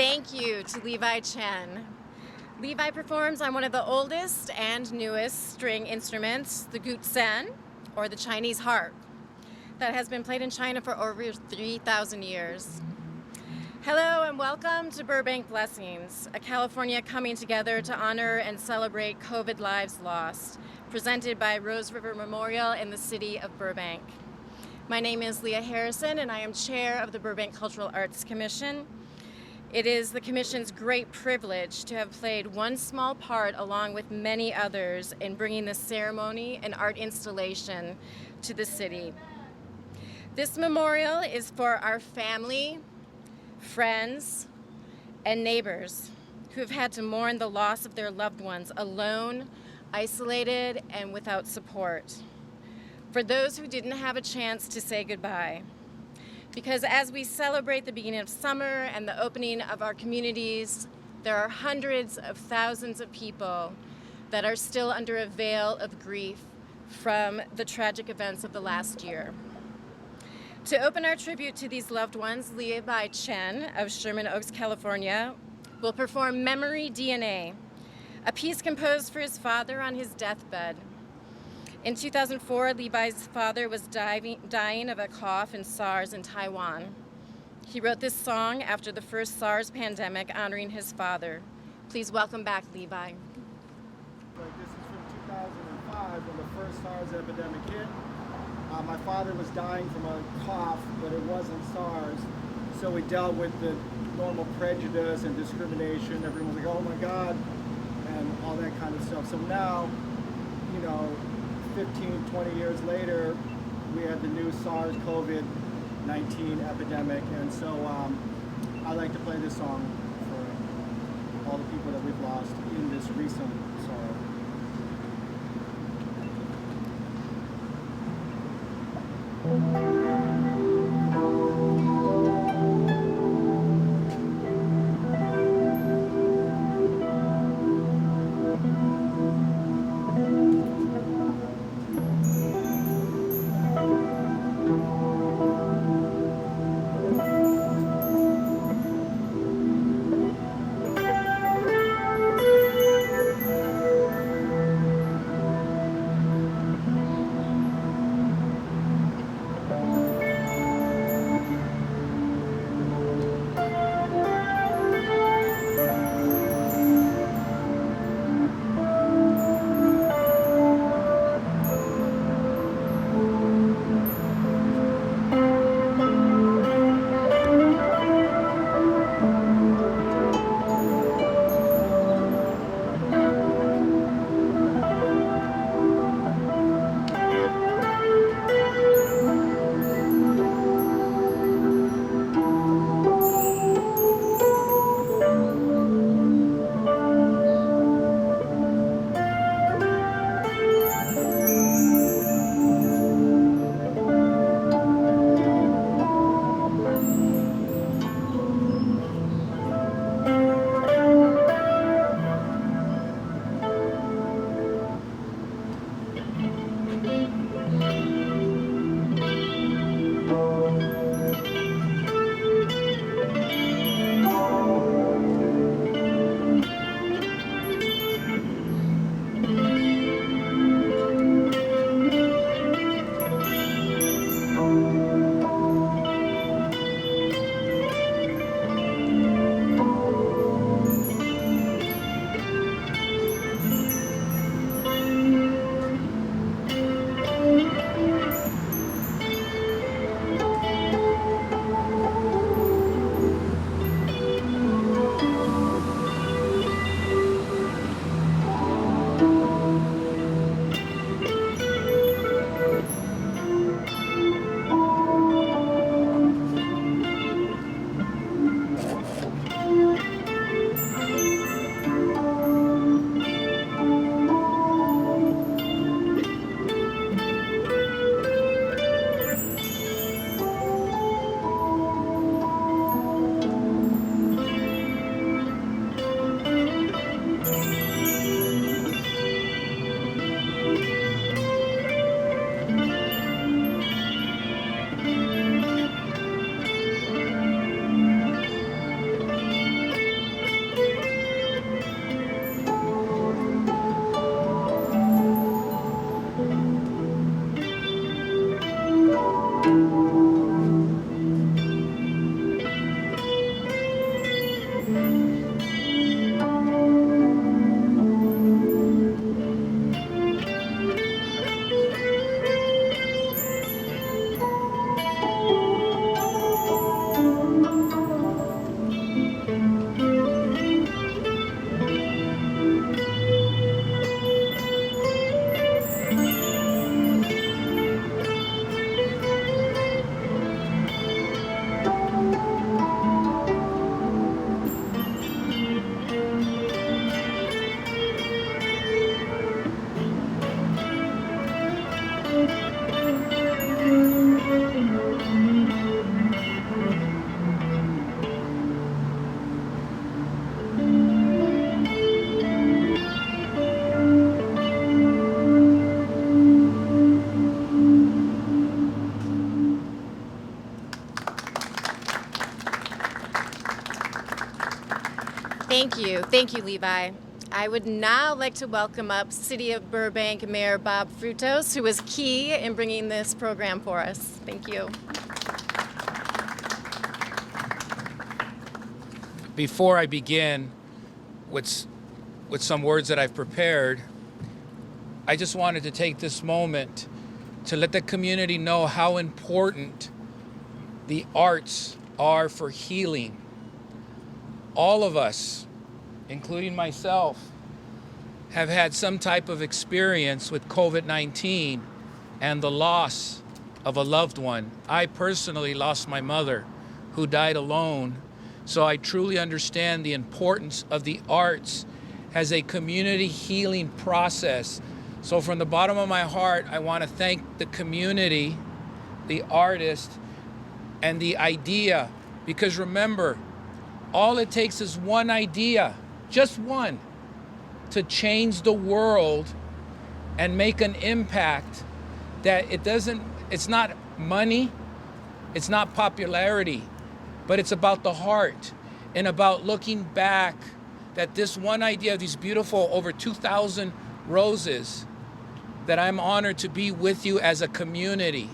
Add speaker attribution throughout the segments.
Speaker 1: Thank you to Levi Chen. Levi performs on one of the oldest and newest string instruments, the Gu Zheng, or the Chinese Harp, that has been played in China for over 3,000 years. Hello and welcome to Burbank Blessings, a California coming together to honor and celebrate COVID lives lost, presented by Rose River Memorial in the city of Burbank. My name is Leah Harrison, and I am chair of the Burbank Cultural Arts Commission. It is the Commission's great privilege to have played one small part, along with many others, in bringing this ceremony and art installation to the city. This memorial is for our family, friends, and neighbors who have had to mourn the loss of their loved ones alone, isolated, and without support. For those who didn't have a chance to say goodbye. Because as we celebrate the beginning of summer and the opening of our communities, there are hundreds of thousands of people that are still under a veil of grief from the tragic events of the last year. To open our tribute to these loved ones, Levi Chen of Sherman Oaks, California, will perform Memory DNA, a piece composed for his father on his deathbed. In 2004, Levi's father was dying of a cough and SARS in Taiwan. He wrote this song after the first SARS pandemic, honoring his father. Please welcome back Levi.
Speaker 2: This is from 2005 when the first SARS epidemic hit. My father was dying from a cough, but it wasn't SARS. So we dealt with the normal prejudice and discrimination. Everyone was like, oh my God, and all that kind of stuff. So now, 15, 20 years later, we had the new SARS COVID-19 epidemic, and so I like to play this song for all the people that we've lost in this recent sorrow.
Speaker 1: Thank you, Levi. I would now like to welcome up City of Burbank Mayor Bob Frutos, who was key in bringing this program for us. Thank you.
Speaker 3: Before I begin with some words that I've prepared, I just wanted to take this moment to let the community know how important the arts are for healing. All of us, including myself, have had some type of experience with COVID-19 and the loss of a loved one. I personally lost my mother, who died alone, so I truly understand the importance of the arts as a community healing process. So from the bottom of my heart, I want to thank the community, the artists, and the idea, because remember, all it takes is one idea, just one, to change the world and make an impact that it's not money, it's not popularity, but it's about the heart and about looking back that this one idea of these beautiful over 2,000 roses, that I'm honored to be with you as a community.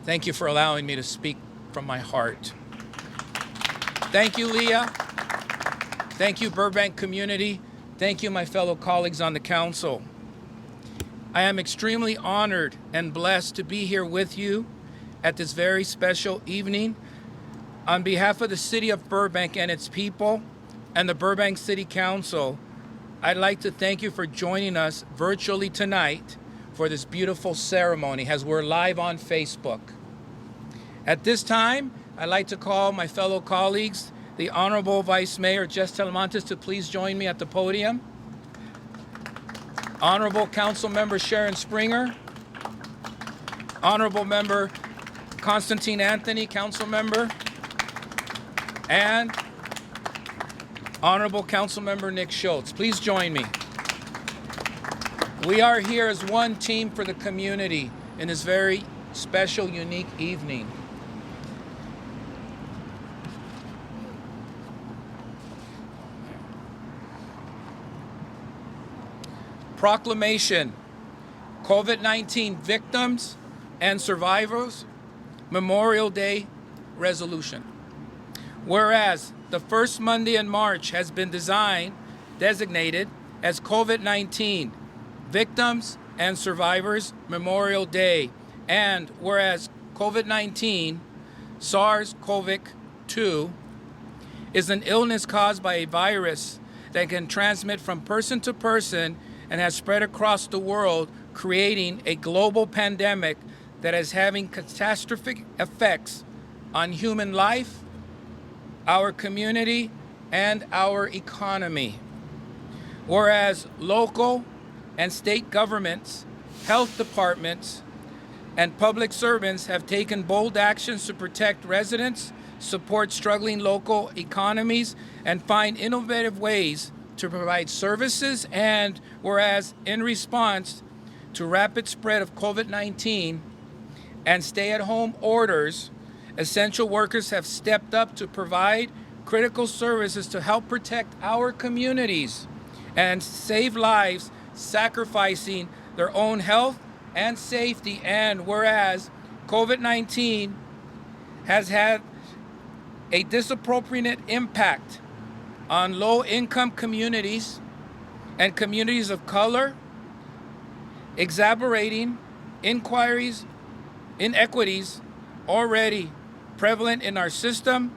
Speaker 3: Thank you for allowing me to speak from my heart. Thank you, Leah. Thank you, Burbank community. Thank you, my fellow colleagues on the council. I am extremely honored and blessed to be here with you at this very special evening. On behalf of the city of Burbank and its people and the Burbank City Council, I'd like to thank you for joining us virtually tonight for this beautiful ceremony as we're live on Facebook. At this time, I'd like to call my fellow colleagues, the Honorable Vice Mayor Jess Telemontes, to please join me at the podium. Honorable Council Member Sharon Springer. Honorable Member Constantine Anthony, Council Member. And Honorable Council Member Nick Schultz. Please join me. We are here as one team for the community in this very special, unique evening. Proclamation, COVID-19 Victims and Survivors Memorial Day Resolution. Whereas the first Monday in March has been designated as COVID-19 Victims and Survivors Memorial Day, and whereas COVID-19 SARS-CoV-2 is an illness caused by a virus that can transmit from person to person and has spread across the world, creating a global pandemic that is having catastrophic effects on human life, our community, and our economy. Whereas local and state governments, health departments, and public servants have taken bold actions to protect residents, support struggling local economies, and find innovative ways to provide services, and whereas in response to rapid spread of COVID-19 and stay-at-home orders, essential workers have stepped up to provide critical services to help protect our communities and save lives, sacrificing their own health and safety. And whereas COVID-19 has had a disproportionate impact on low-income communities and communities of color, exacerbating inequities already prevalent in our system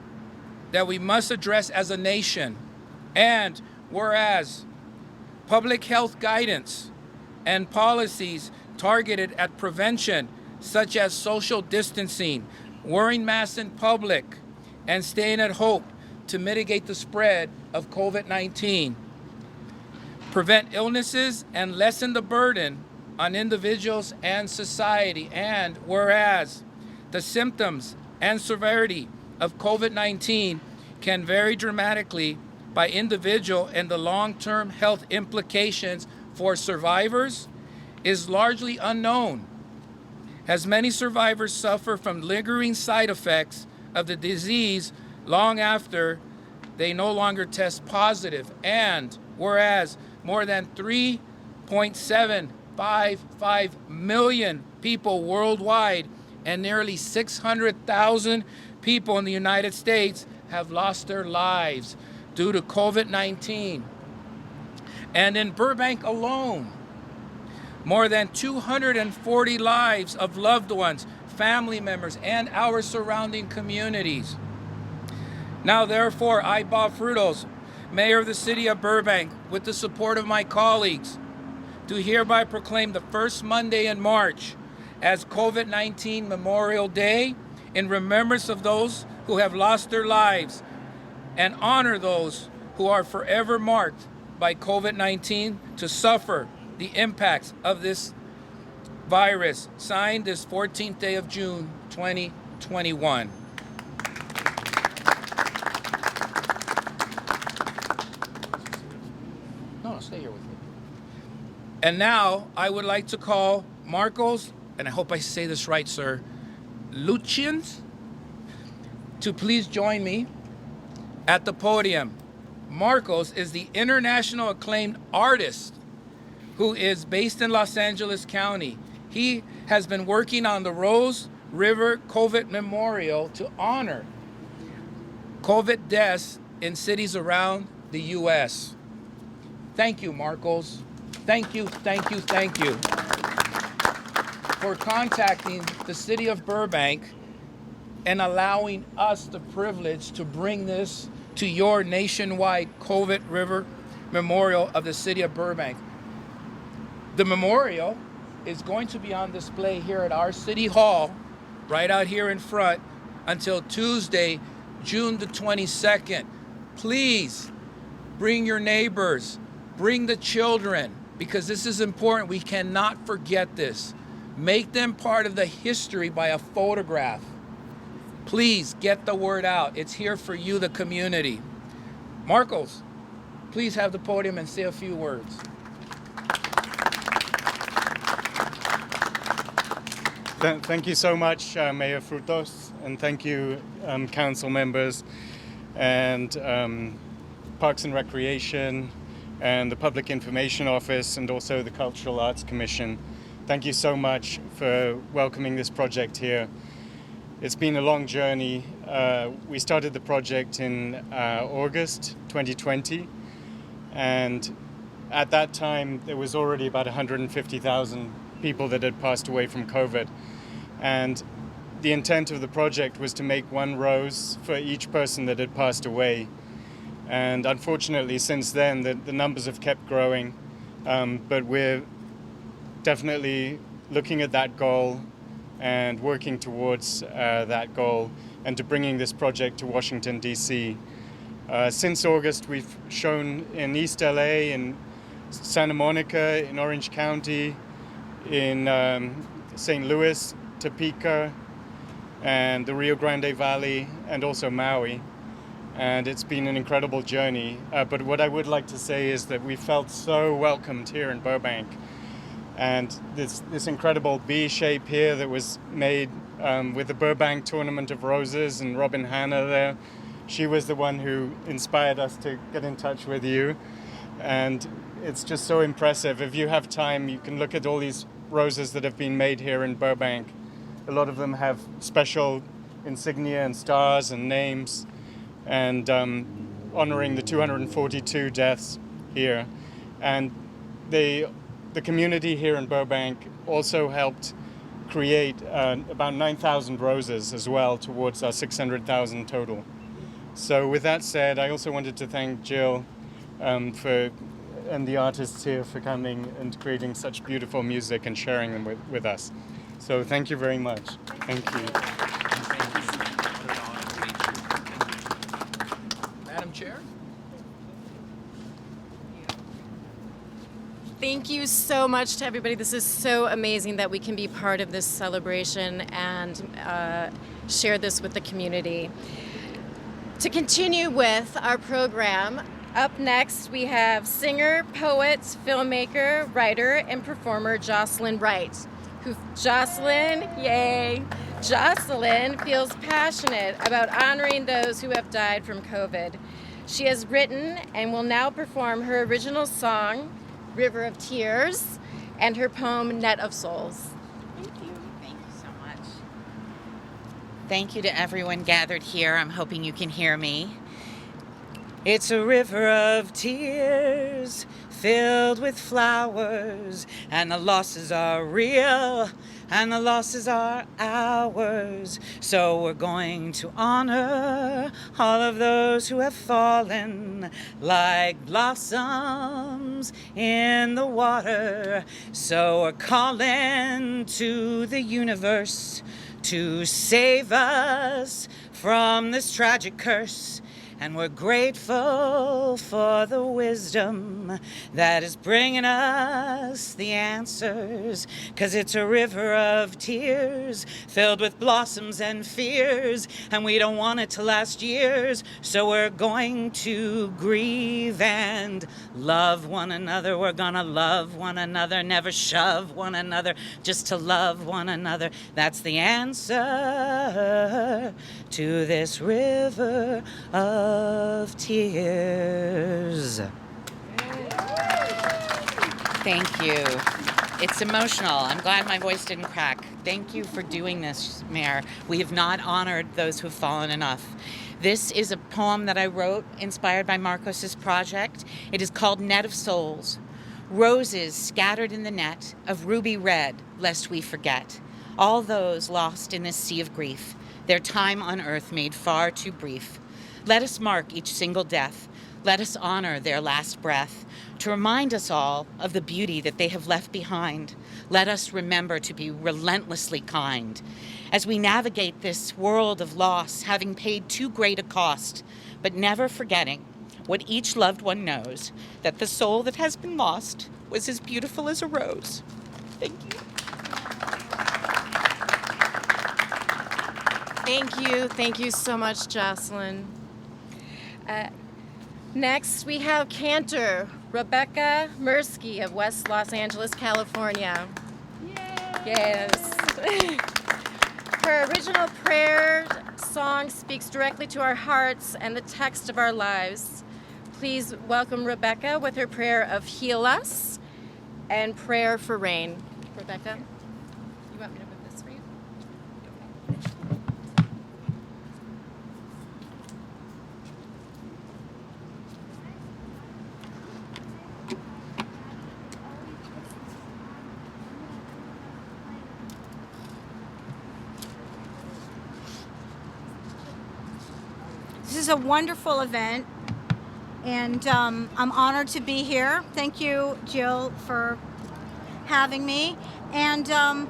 Speaker 3: that we must address as a nation. And whereas public health guidance and policies targeted at prevention, such as social distancing, wearing masks in public, and staying at home to mitigate the spread of COVID-19, prevent illnesses and lessen the burden on individuals and society. And whereas the symptoms and severity of COVID-19 can vary dramatically by individual, and the long-term health implications for survivors is largely unknown, as many survivors suffer from lingering side effects of the disease long after they no longer test positive. And whereas more than 3.755 million people worldwide and nearly 600,000 people in the United States have lost their lives due to COVID-19. And in Burbank alone, more than 240 lives of loved ones, family members, and our surrounding communities. Now, therefore, I, Bob Frutos, Mayor of the City of Burbank, with the support of my colleagues, do hereby proclaim the first Monday in March as COVID-19 Memorial Day in remembrance of those who have lost their lives and honor those who are forever marked by COVID-19 to suffer the impacts of this virus. Signed this 14th day of June, 2021. No, stay here with me. And now I would like to call Marcos, and I hope I say this right, sir, Lucians, to please join me at the podium. Marcos is the international acclaimed artist who is based in Los Angeles County. He has been working on the Rose River COVID Memorial to honor COVID deaths in cities around the U.S. Thank you, Marcos. Thank you, thank you, thank you for contacting the city of Burbank and allowing us the privilege to bring this to your nationwide COVID River Memorial of the city of Burbank. The memorial is going to be on display here at our City Hall, right out here in front, until Tuesday, June the 22nd. Please bring your neighbors, bring the children, because this is important. We cannot forget this. Make them part of the history by a photograph. Please get the word out. It's here for you, the community. Marcos, please have the podium and say a few words.
Speaker 4: Thank you so much, Mayor Frutos, and thank you, council members and Parks and Recreation and the Public Information Office and also the Cultural Arts Commission. Thank you so much for welcoming this project here. It's been a long journey. We started the project in August 2020, and at that time there was already about 150,000 people that had passed away from COVID. And the intent of the project was to make one rose for each person that had passed away. And unfortunately, since then, the numbers have kept growing, but we're definitely looking at that goal and working towards that goal and to bringing this project to Washington, D.C. Since August, we've shown in East LA, in Santa Monica, in Orange County, in St. Louis, Topeka, and the Rio Grande Valley, and also Maui. And it's been an incredible journey. But what I would like to say is that we felt so welcomed here in Burbank. And this incredible B shape here that was made with the Burbank Tournament of Roses and Robin Hanna there. She was the one who inspired us to get in touch with you. And it's just so impressive. If you have time, you can look at all these roses that have been made here in Burbank. A lot of them have special insignia and stars and names, and honoring the 242 deaths here. And the community here in Burbank also helped create about 9,000 roses as well towards our 600,000 total. So with that said, I also wanted to thank Jill and the artists here for coming and creating such beautiful music and sharing them with us. So thank you very much. Thank you.
Speaker 3: Madam Chair?
Speaker 1: Thank you so much to everybody. This is so amazing that we can be part of this celebration and share this with the community. To continue with our program, up next we have singer, poet, filmmaker, writer, and performer Jocelyn Wright. Jocelyn Jocelyn feels passionate about honoring those who have died from COVID. She has written and will now perform her original song, River of Tears, and her poem, Net of Souls.
Speaker 5: Thank you. Thank you so much. Thank you to everyone gathered here. I'm hoping you can hear me. It's a river of tears filled with flowers, and the losses are real, and the losses are ours. So we're going to honor all of those who have fallen like blossoms in the water. So we're calling to the universe to save us from this tragic curse. And we're grateful for the wisdom that is bringing us the answers. 'Cause it's a river of tears filled with blossoms and fears, and we don't want it to last years. So we're going to grieve and love one another. We're gonna love one another, never shove one another, just to love one another. That's the answer to this river of tears. Thank you. It's emotional. I'm glad my voice didn't crack. Thank you for doing this, Mayor. We have not honored those who've fallen enough. This is a poem that I wrote inspired by Marcos's project. It is called Net of Souls. Roses scattered in the net of ruby red, lest we forget. All those lost in this sea of grief, their time on earth made far too brief. Let us mark each single death. Let us honor their last breath. To remind us all of the beauty that they have left behind, let us remember to be relentlessly kind. As we navigate this world of loss, having paid too great a cost, but never forgetting what each loved one knows, that the soul that has been lost was as beautiful as a rose. Thank you.
Speaker 1: Thank you so much, Jocelyn. Next, we have Cantor, Rebekah Mirsky of West Los Angeles, California. Yay! Yes. Her original prayer song speaks directly to our hearts and the text of our lives. Please welcome Rebekah with her prayer of Heal Us and prayer for rain. Rebekah, you want me to move this for you?
Speaker 6: This is a wonderful event, and I'm honored to be here. Thank you, Jill, for having me. And I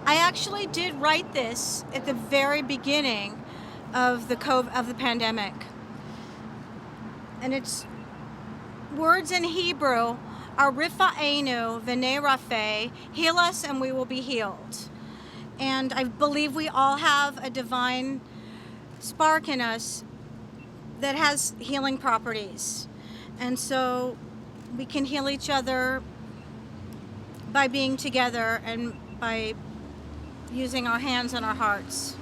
Speaker 6: actually did write this at the very beginning of the pandemic. And it's words in Hebrew are Rifa'enu V'nei Rafeh, heal us and we will be healed. And I believe we all have a divine spark in us that has healing properties. And so we can heal each other by being together and by using our hands and our hearts.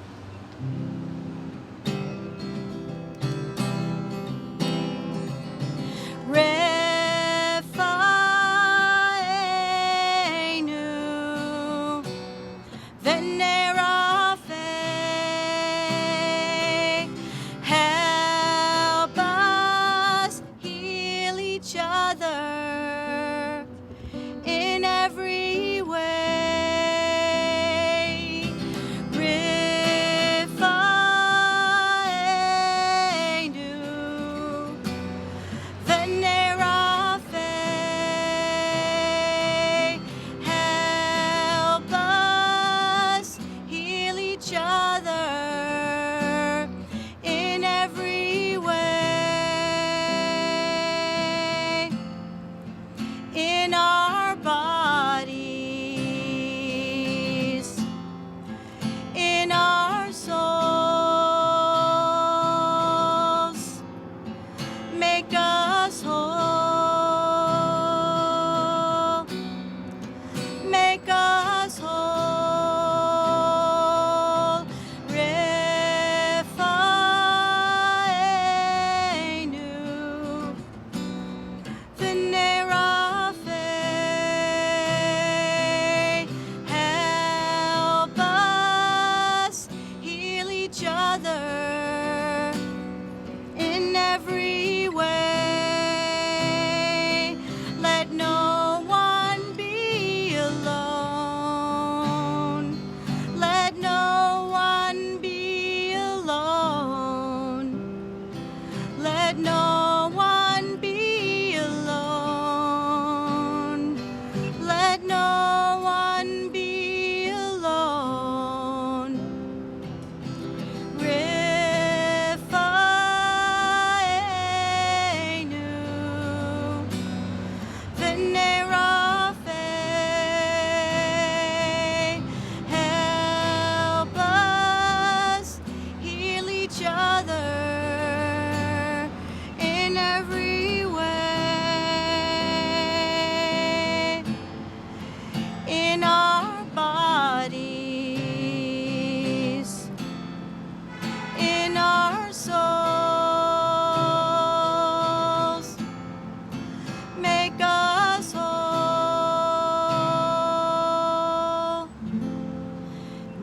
Speaker 6: Refaenu V'nei Rafeh, help us heal each other in every way. Refaenu V'nei Rafeh, help us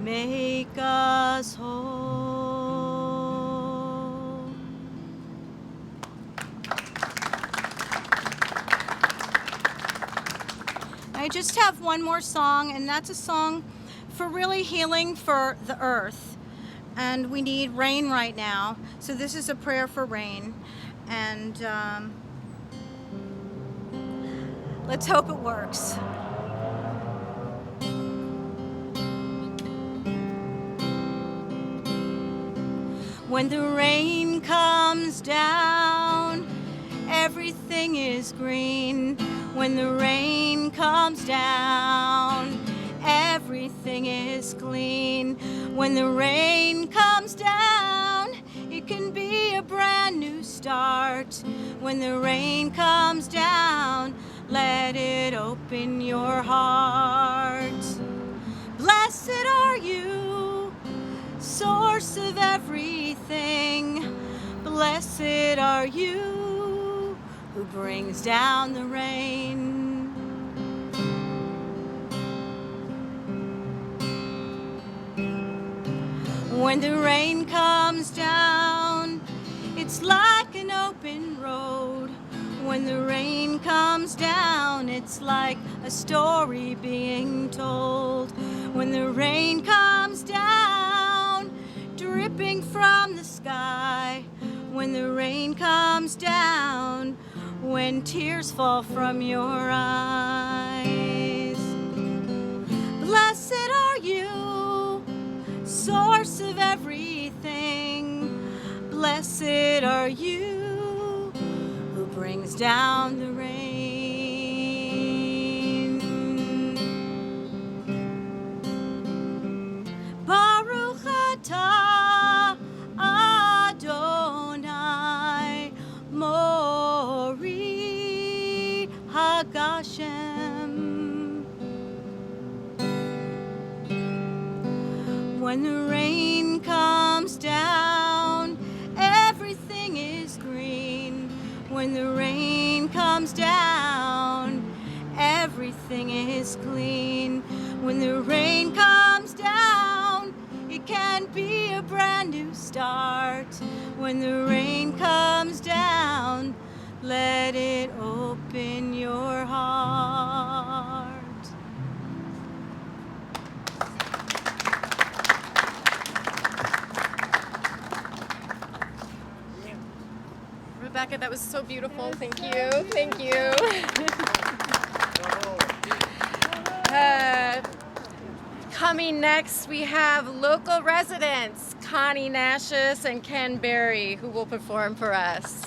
Speaker 6: make us whole. I just have one more song, and that's a song for really healing for the earth. And we need rain right now. So this is a prayer for rain. And let's hope it works. When the rain comes down, everything is green. When the rain comes down, everything is clean. When the rain comes down, it can be a brand new start. When the rain comes down, let it open your heart. Blessed are you, source of everything. Blessed are you, who brings down the rain. When the rain comes down, it's like an open road. When the rain comes down, it's like a story being told. When the rain comes down, dripping from the sky. When the rain comes down, when tears fall from your eyes. Blessed are you, source of everything. Blessed are you, who brings down the rain. Baruch atah Adonai Mori Hagashem. When the rain comes down, everything is green. When the rain comes down, everything is clean. When the rain comes down, it can be a brand new start. When the rain comes down, let it open your heart.
Speaker 1: Rebekah, that was so beautiful. Thank you. Thank you. Coming next, we have local residents, Connie Nashis and Ken Berry, who will perform for us.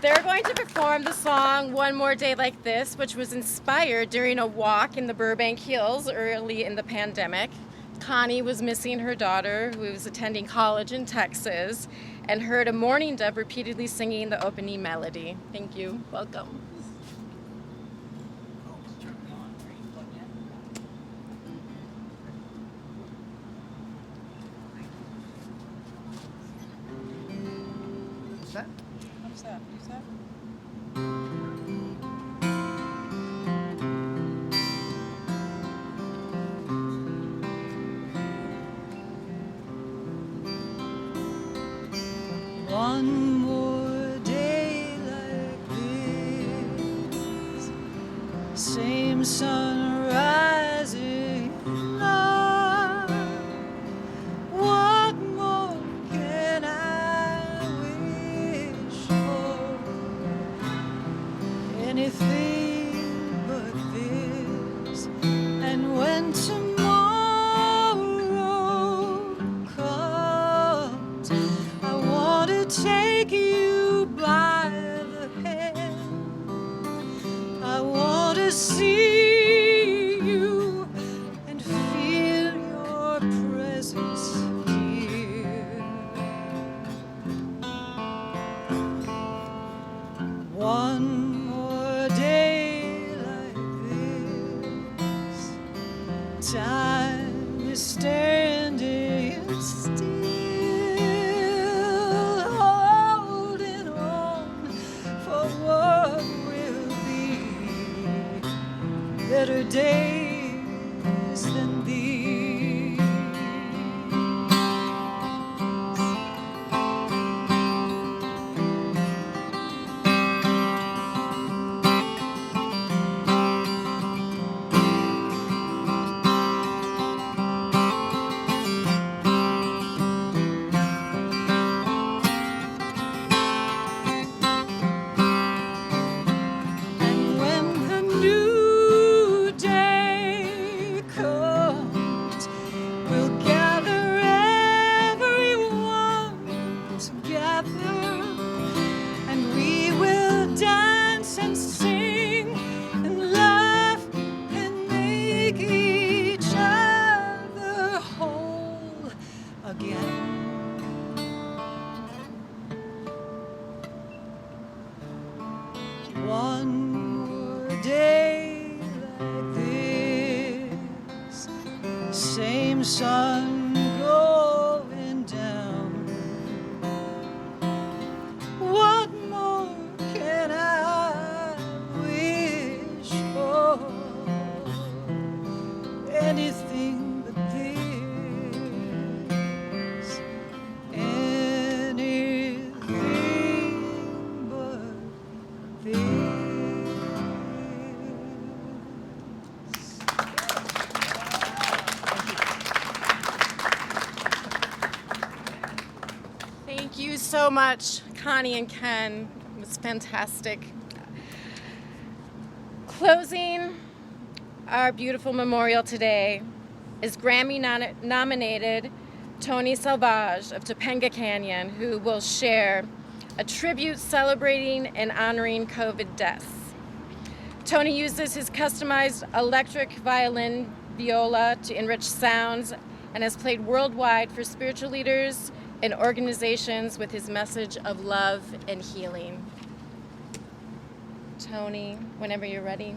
Speaker 1: They're going to perform the song One More Day Like This, which was inspired during a walk in the Burbank Hills early in the pandemic. Connie was missing her daughter, who was attending college in Texas, and heard a mourning dove repeatedly singing the opening melody. Thank you. Welcome.
Speaker 7: One more day like this, same sun rising up. What more can I wish for? Anything but this. And when tomorrow comes, I want to take you by the hand. I want to see same sun going down. What more can I wish for? Anything but this. Anything but this.
Speaker 1: Thank you so much, Connie and Ken. It was fantastic. Closing our beautiful memorial today is Grammy-nominated Tony Salvage of Topanga Canyon, who will share a tribute celebrating and honoring COVID deaths. Tony uses his customized electric violin viola to enrich sounds and has played worldwide for spiritual leaders and organizations with his message of love and healing. Tony, whenever you're ready.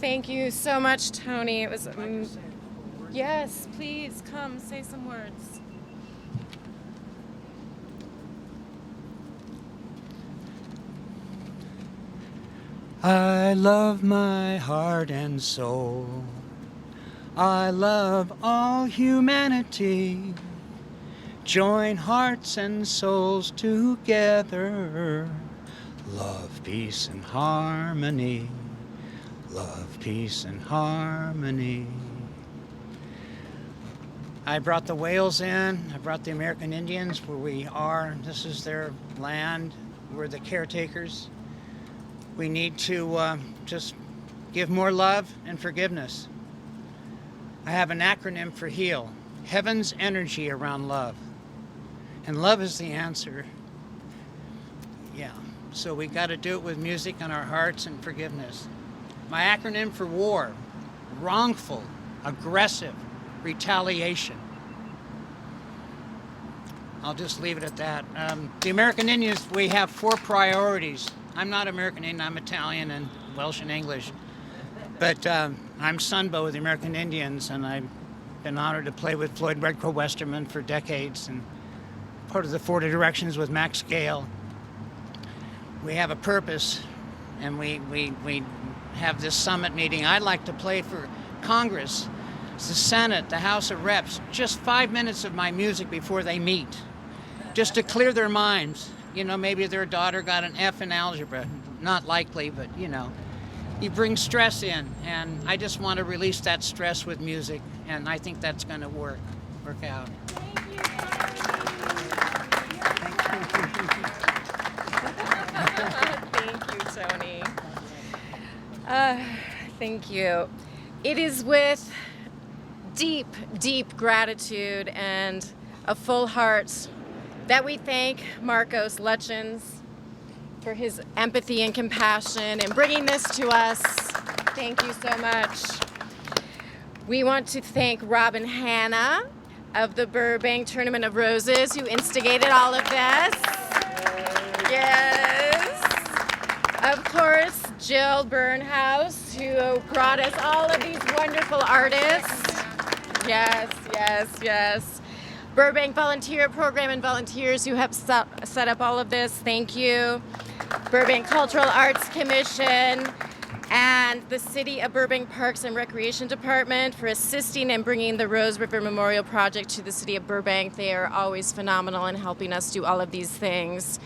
Speaker 1: Thank you so much, Tony. It was, yes, please come say some words.
Speaker 8: I love my heart and soul. I love all humanity. Join hearts and souls together. Love, peace, and harmony. Love, peace, and harmony. I brought the whales in. I brought the American Indians where we are. This is their land. We're the caretakers. We need to just give more love and forgiveness. I have an acronym for HEAL. Heaven's energy around love. And love is the answer. Yeah, so we got to do it with music on our hearts and forgiveness. My acronym for war, wrongful, aggressive, retaliation. I'll just leave it at that. The American Indians, we have 4 priorities. I'm not American Indian, I'm Italian and Welsh and English. But I'm Sunbow with the American Indians, and I've been honored to play with Floyd Redcrow Westerman for decades, and part of the 40 Directions with Max Gale. We have a purpose, and we have this summit meeting. I'd like to play for Congress, the Senate, the House of Reps, just 5 minutes of my music before they meet, just to clear their minds. You know, maybe their daughter got an F in algebra. Not likely, but you know. You bring stress in, and I just want to release that stress with music, and I think that's going to work out.
Speaker 1: Thank you, Tony. Thank you. It is with deep, deep gratitude and a full heart that we thank Marcos Lutchens for his empathy and compassion in bringing this to us. Thank you so much. We want to thank Robin Hanna of the Burbank Tournament of Roses, who instigated all of this. Yes. Of course, Jill Burnhouse, who brought us all of these wonderful artists. Yes, yes, yes. Burbank Volunteer Program and volunteers who have set up all of this. Thank you. Burbank Cultural Arts Commission and the City of Burbank Parks and Recreation Department for assisting and bringing the Rose River Memorial Project to the City of Burbank. They are always phenomenal in helping us do all of these things.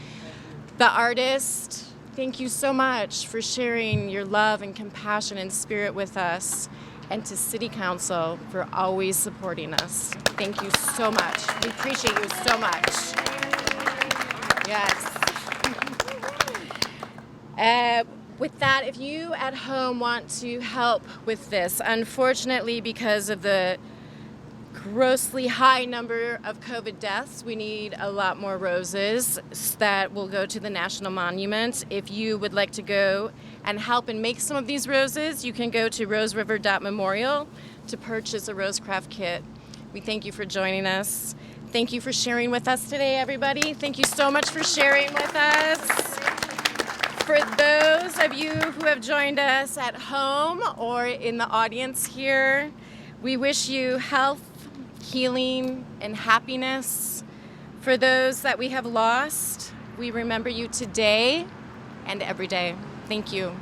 Speaker 1: The artist, thank you so much for sharing your love and compassion and spirit with us. And to City Council for always supporting us. Thank you so much. We appreciate you so much. Yes. With that, if you at home want to help with this, unfortunately, because of the grossly high number of COVID deaths, we need a lot more roses that will go to the National Monument. If you would like to go and help and make some of these roses, you can go to roseriver.memorial to purchase a rosecraft kit. We thank you for joining us. Thank you for sharing with us today, everybody. Thank you so much for sharing with us. For those of you who have joined us at home or in the audience here, we wish you health, healing, and happiness. For those that we have lost, We remember you today and every day. Thank you.